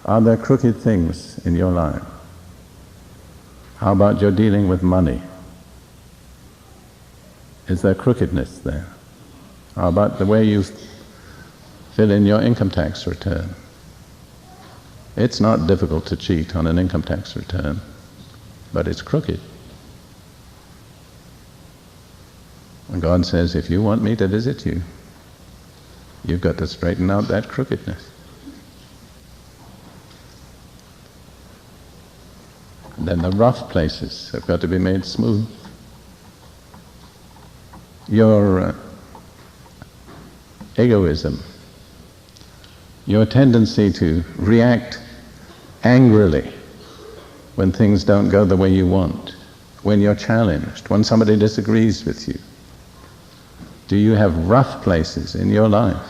Are there crooked things in your life? How about your dealing with money? Is there crookedness there? How about the way you fill in your income tax return? It's not difficult to cheat on an income tax return, but it's crooked. And God says, if you want me to visit you, you've got to straighten out that crookedness. And then the rough places have got to be made smooth. Your egoism, your tendency to react angrily when things don't go the way you want, when you're challenged, when somebody disagrees with you. Do you have rough places in your life?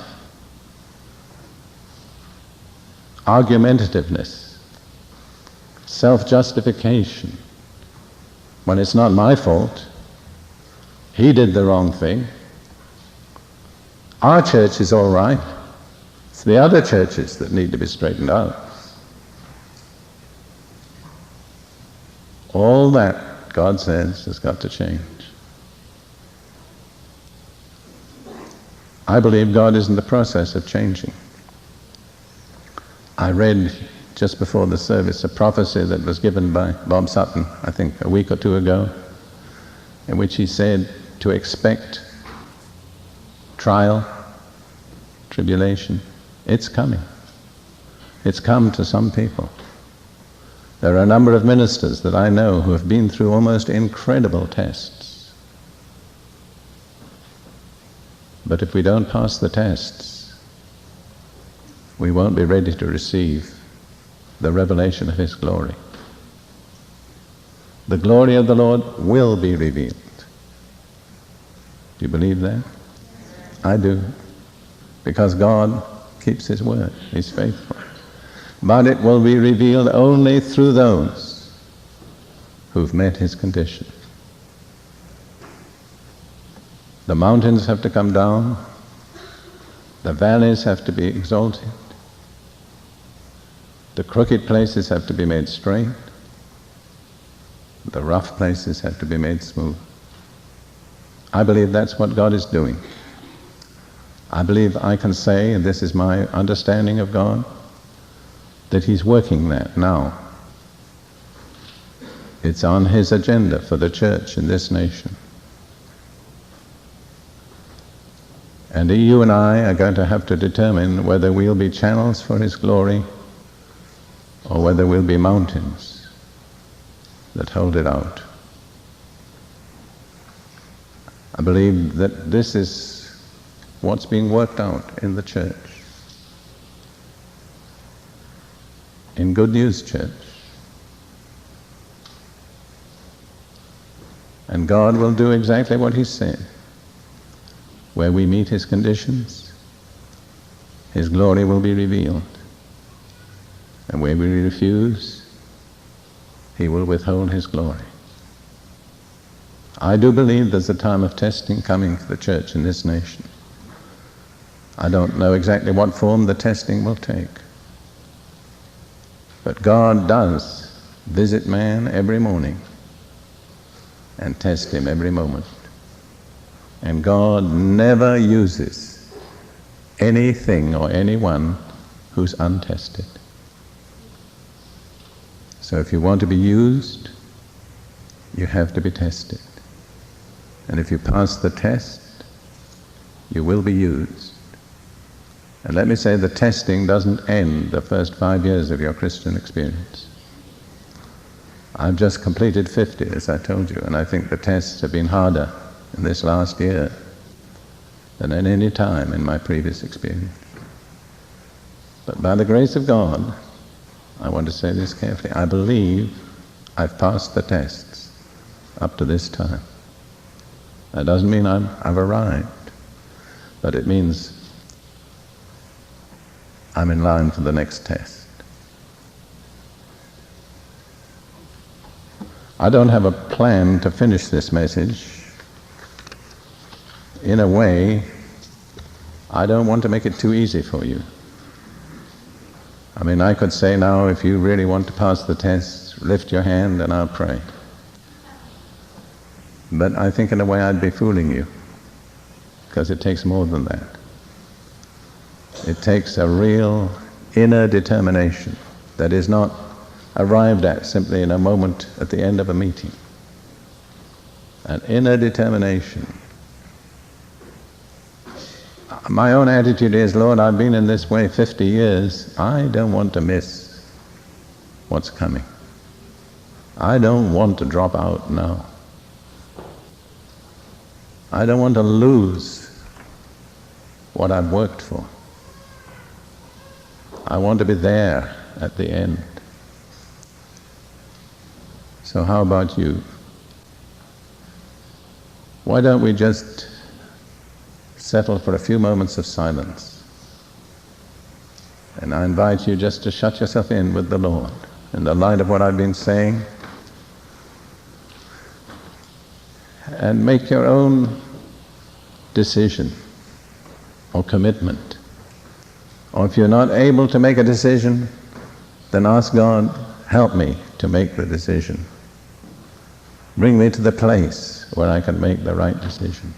Argumentativeness, self-justification, when it's not my fault, he did the wrong thing. Our church is all right. It's the other churches that need to be straightened out. All that, God says, has got to change. I believe God is in the process of changing. I read just before the service a prophecy that was given by Bob Sutton, I think a week or two ago, in which he said to expect trial, tribulation. It's coming. It's come to some people. There are a number of ministers that I know who have been through almost incredible tests. But if we don't pass the tests, we won't be ready to receive the revelation of His glory. The glory of the Lord will be revealed. Do you believe that? I do. Because God keeps His word. He's faithful. But it will be revealed only through those who've met His condition. The mountains have to come down. The valleys have to be exalted. The crooked places have to be made straight. The rough places have to be made smooth. I believe that's what God is doing. I believe I can say, and this is my understanding of God, that He's working that now. It's on His agenda for the church in this nation. And you and I are going to have to determine whether we'll be channels for His glory or whether we'll be mountains that hold it out. I believe that this is what's being worked out in the church. In Good News Church. And God will do exactly what He said. Where we meet His conditions, His glory will be revealed. And where we refuse, He will withhold His glory. I do believe there's a time of testing coming for the church in this nation. I don't know exactly what form the testing will take. But God does visit man every morning and test him every moment. And God never uses anything or anyone who's untested. So if you want to be used, you have to be tested. And if you pass the test, you will be used. And let me say, the testing doesn't end the first 5 years of your Christian experience. I've just completed 50, as I told you, and I think the tests have been harder in this last year than at any time in my previous experience. But by the grace of God, I want to say this carefully, I believe I've passed the tests up to this time. That doesn't mean I've arrived, but it means I'm in line for the next test. I don't have a plan to finish this message. In a way, I don't want to make it too easy for you. I mean, I could say now, if you really want to pass the test, lift your hand and I'll pray. But I think in a way I'd be fooling you, because it takes more than that. It takes a real inner determination that is not arrived at simply in a moment at the end of a meeting. An inner determination. My own attitude is, Lord, I've been in this way 50 years. I don't want to miss what's coming. I don't want to drop out now. I don't want to lose what I've worked for. I want to be there at the end. So how about you? Why don't we just settle for a few moments of silence? And I invite you just to shut yourself in with the Lord in the light of what I've been saying, and make your own decision or commitment. Or if you're not able to make a decision, then ask God, help me to make the decision. Bring me to the place where I can make the right decision.